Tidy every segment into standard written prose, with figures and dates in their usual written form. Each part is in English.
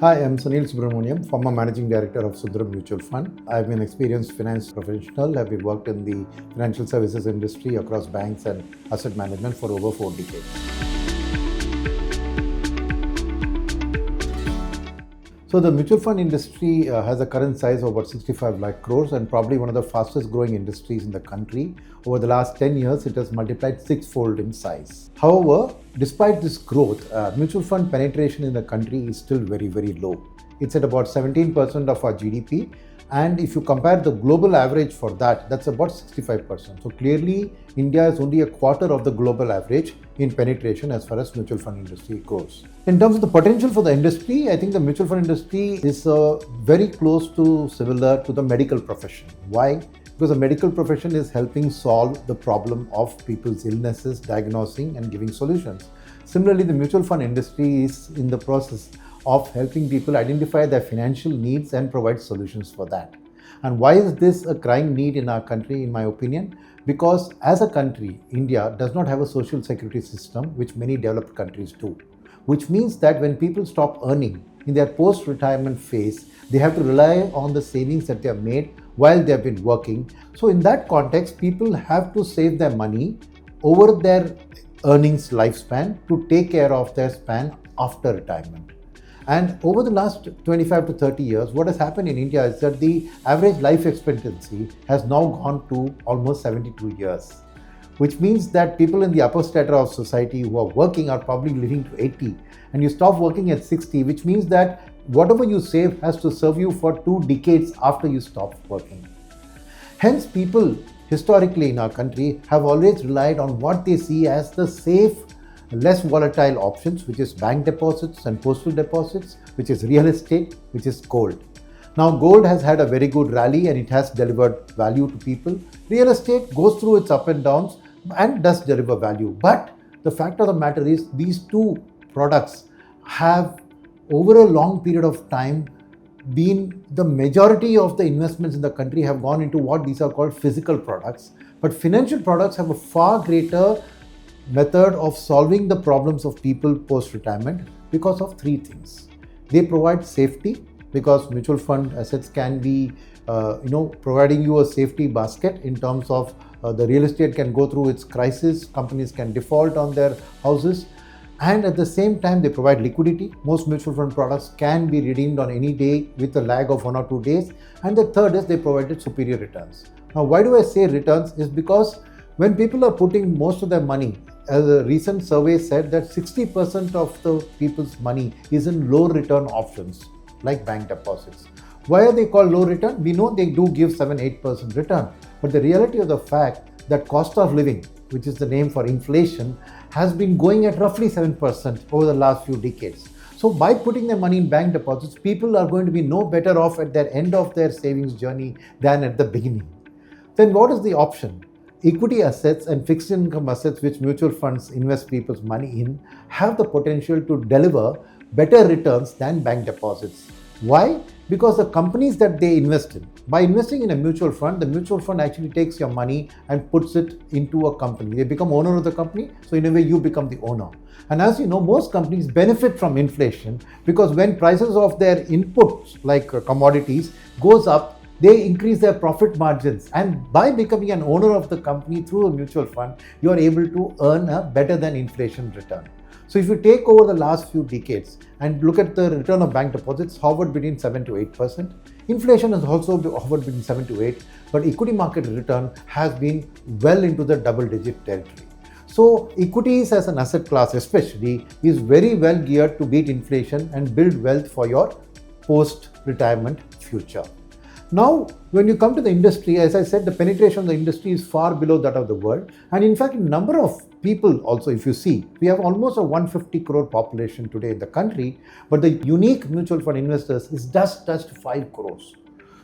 Hi, I'm Sunil Subramaniam, former Managing Director of Sudram Mutual Fund. I've been an experienced finance professional. I've been worked in the financial services industry across banks and asset management for over 4 decades. So the mutual fund industry has a current size of about 65 lakh crores and probably one of the fastest growing industries in the country. Over the last 10 years, it has multiplied sixfold in size. However, despite this growth, mutual fund penetration in the country is still very, very low. It's at about 17% of our GDP. And if you compare the global average for that, that's about 65%. So clearly, India is only a quarter of the global average in penetration as far as mutual fund industry goes. In terms of the potential for the industry, I think the mutual fund industry is very close to similar to the medical profession. Why? Because the medical profession is helping solve the problem of people's illnesses, diagnosing and giving solutions. Similarly, the mutual fund industry is in the process of helping people identify their financial needs and provide solutions for that. And why is this a crying need in our country, in my opinion? Because as a country, India does not have a social security system, which many developed countries do. Which means that when people stop earning in their post-retirement phase, they have to rely on the savings that they have made while they have been working. So in that context, people have to save their money over their earnings lifespan to take care of their span after retirement. And over the last 25 to 30 years, what has happened in India is that the average life expectancy has now gone to almost 72 years, which means that people in the upper strata of society who are working are probably living to 80, and you stop working at 60, which means that whatever you save has to serve you for 2 decades after you stop working. Hence, people historically in our country have always relied on what they see as the safe, less volatile options, which is bank deposits and postal deposits, which is real estate, which is gold. Now, gold has had a very good rally and it has delivered value to people. Real estate goes through its up and downs and does deliver value. But the fact of the matter is, these two products have, over a long period of time, been the majority of the investments in the country have gone into what these are called physical products. But financial products have a far greater method of solving the problems of people post-retirement because of 3 things. They provide safety, because mutual fund assets can be providing you a safety basket in terms of the real estate can go through its crisis, companies can default on their houses, and at the same time they provide liquidity. Most mutual fund products can be redeemed on any day with a lag of 1 or 2 days. And the third is they provided superior returns. Now, why do I say returns? Is because when people are putting most of their money, as a recent survey said that 60% of the people's money is in low return options like bank deposits. Why are they called low return? We know they do give 7-8% return, but the reality of the fact that cost of living, which is the name for inflation, has been going at roughly 7% over the last few decades. So by putting their money in bank deposits, people are going to be no better off at their end of their savings journey than at the beginning. Then what is the option? Equity assets and fixed income assets, which mutual funds invest people's money in, have the potential to deliver better returns than bank deposits. Why? Because the companies that they invest in, by investing in a mutual fund, the mutual fund actually takes your money and puts it into a company. They become owner of the company, so in a way you become the owner. And as you know, most companies benefit from inflation because when prices of their inputs like commodities goes up, they increase their profit margins, and by becoming an owner of the company through a mutual fund, you are able to earn a better than inflation return. So if you take over the last few decades and look at the return of bank deposits, hovered between 7 to 8%. Inflation has also hovered between 7 to 8, but equity market return has been well into the double-digit territory. So equities as an asset class especially is very well geared to beat inflation and build wealth for your post-retirement future. Now, when you come to the industry, as I said, the penetration of the industry is far below that of the world. And in fact, number of people also, if you see, we have almost a 150 crore population today in the country, but the unique mutual fund investors is just touched 5 crores.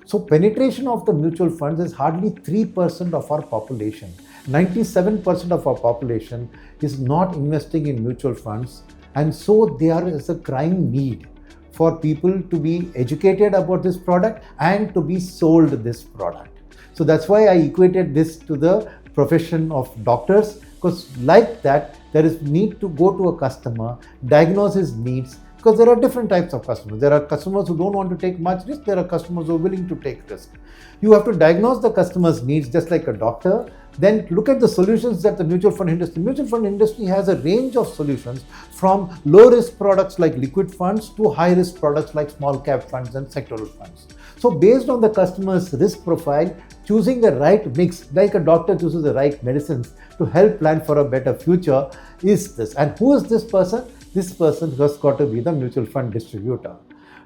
So penetration of the mutual funds is hardly 3% of our population. 97% of our population is not investing in mutual funds. And so there is a crying need for people to be educated about this product and to be sold this product. So that's why I equated this to the profession of doctors, because like that, there is need to go to a customer, diagnose his needs, Because there are different types of customers. There are customers who don't want to take much risk. There are customers who are willing to take risk. You have to diagnose the customer's needs just like a doctor. Then look at the solutions that the mutual fund industry has a range of solutions, from low risk products like liquid funds to high risk products like small cap funds and sectoral funds. So based on the customer's risk profile, choosing the right mix, like a doctor chooses the right medicines to help plan for a better future, is this. And who is this person? This person has got to be the mutual fund distributor.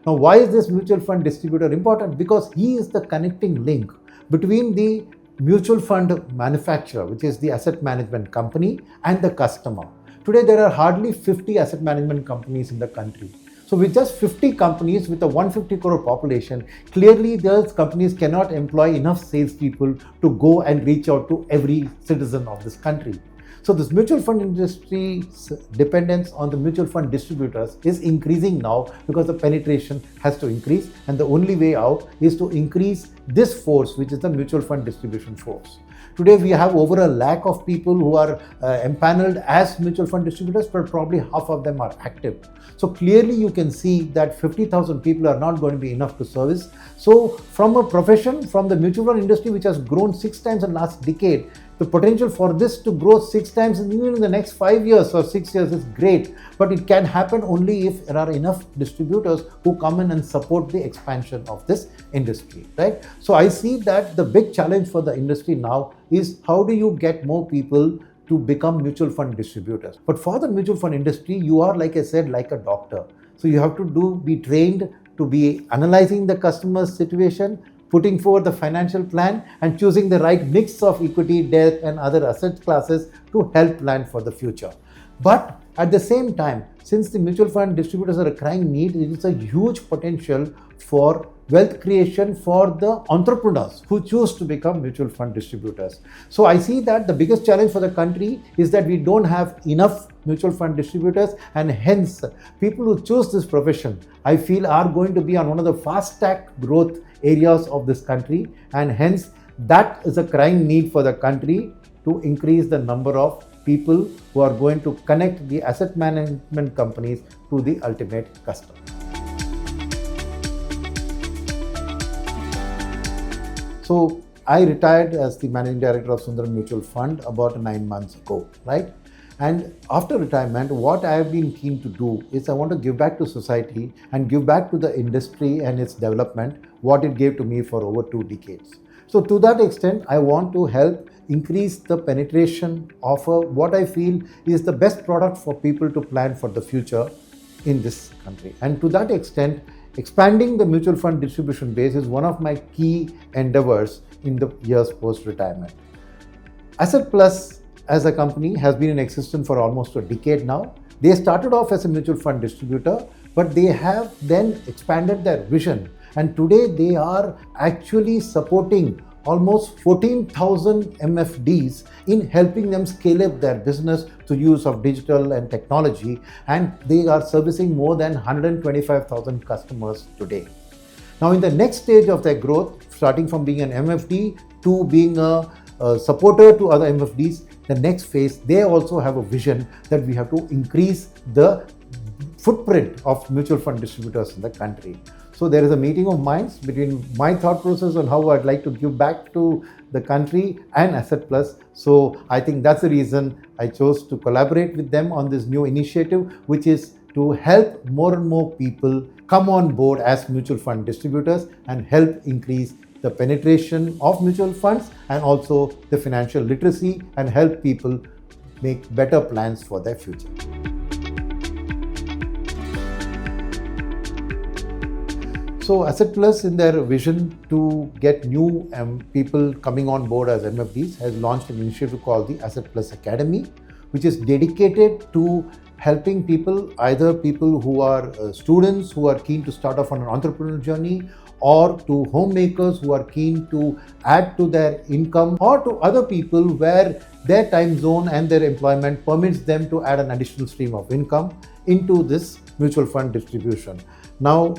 Now, why is this mutual fund distributor important? Because he is the connecting link between the mutual fund manufacturer, which is the asset management company, and the customer. Today, there are hardly 50 asset management companies in the country. So with just 50 companies with a 150 crore population, clearly those companies cannot employ enough salespeople to go and reach out to every citizen of this country. So this mutual fund industry's dependence on the mutual fund distributors is increasing now because the penetration has to increase, and the only way out is to increase this force, which is the mutual fund distribution force. Today we have over 1 lakh of people who are empaneled as mutual fund distributors, but probably half of them are active. So clearly you can see that 50,000 people are not going to be enough to service. So from a profession, from the mutual fund industry, which has grown 6 times in the last decade, the potential for this to grow 6 times even in the next 5 years or 6 years is great, but it can happen only if there are enough distributors who come in and support the expansion of this industry, right? So I see that the big challenge for the industry now is how do you get more people to become mutual fund distributors. But for the mutual fund industry, you are, like I said, like a doctor. So you have to be trained to be analyzing the customer's situation, putting forward the financial plan, and choosing the right mix of equity, debt, and other asset classes to help plan for the future. But at the same time, since the mutual fund distributors are a crying need, it is a huge potential for wealth creation for the entrepreneurs who choose to become mutual fund distributors. So I see that the biggest challenge for the country is that we don't have enough mutual fund distributors, and hence people who choose this profession, I feel, are going to be on one of the fast track growth areas of this country, and hence that is a crying need for the country to increase the number of people who are going to connect the asset management companies to the ultimate customer. So I retired as the managing director of Sundaram Mutual Fund about 9 months ago, right? And after retirement, what I have been keen to do is I want to give back to society and give back to the industry and its development what it gave to me for over 2 decades. So to that extent, I want to help increase the penetration of what I feel is the best product for people to plan for the future in this country. And to that extent, expanding the mutual fund distribution base is one of my key endeavors in the years post-retirement. Asset Plus as a company has been in existence for almost a decade now. They started off as a mutual fund distributor, but they have then expanded their vision. And today they are actually supporting almost 14,000 MFDs in helping them scale up their business through use of digital and technology. And they are servicing more than 125,000 customers today. Now in the next stage of their growth, starting from being an MFD to being a supporter to other MFDs, the next phase, they also have a vision that we have to increase the footprint of mutual fund distributors in the country. So there is a meeting of minds between my thought process on how I'd like to give back to the country and Asset Plus. So I think that's the reason I chose to collaborate with them on this new initiative, which is to help more and more people come on board as mutual fund distributors and help increase the penetration of mutual funds and also the financial literacy and help people make better plans for their future. So Asset Plus, in their vision to get new people coming on board as MFDs, has launched an initiative called the Asset Plus Academy, which is dedicated to helping people, either people who are students who are keen to start off on an entrepreneurial journey, or to homemakers who are keen to add to their income, or to other people where their time zone and their employment permits them to add an additional stream of income into this mutual fund distribution. Now,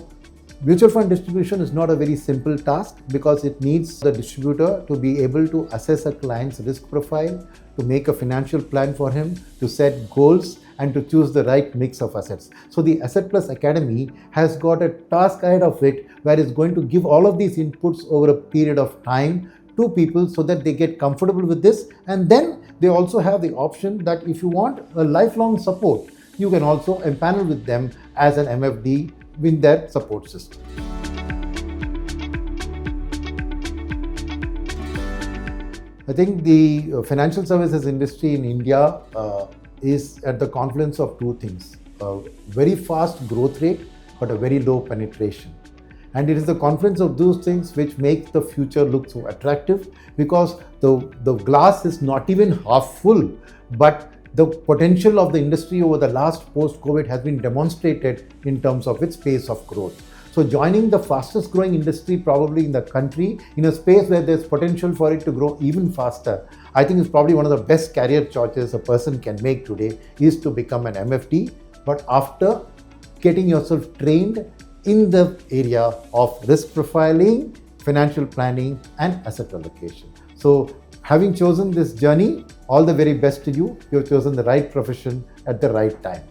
mutual fund distribution is not a very simple task because it needs the distributor to be able to assess a client's risk profile, to make a financial plan for him, to set goals, and to choose the right mix of assets. So the Asset Plus Academy has got a task ahead of it where it's going to give all of these inputs over a period of time to people so that they get comfortable with this, and then they also have the option that if you want a lifelong support, you can also empanel with them as an MFD with their support system. I think the financial services industry in India is at the confluence of two things: a very fast growth rate, but a very low penetration. And it is the confluence of those things which makes the future look so attractive, because the glass is not even half full, but the potential of the industry over the last post-COVID has been demonstrated in terms of its pace of growth. So joining the fastest growing industry probably in the country in a space where there's potential for it to grow even faster, I think is probably one of the best career choices a person can make today, is to become an MFD, but after getting yourself trained in the area of risk profiling, financial planning, and asset allocation. So having chosen this journey, all the very best to you. You've chosen the right profession at the right time.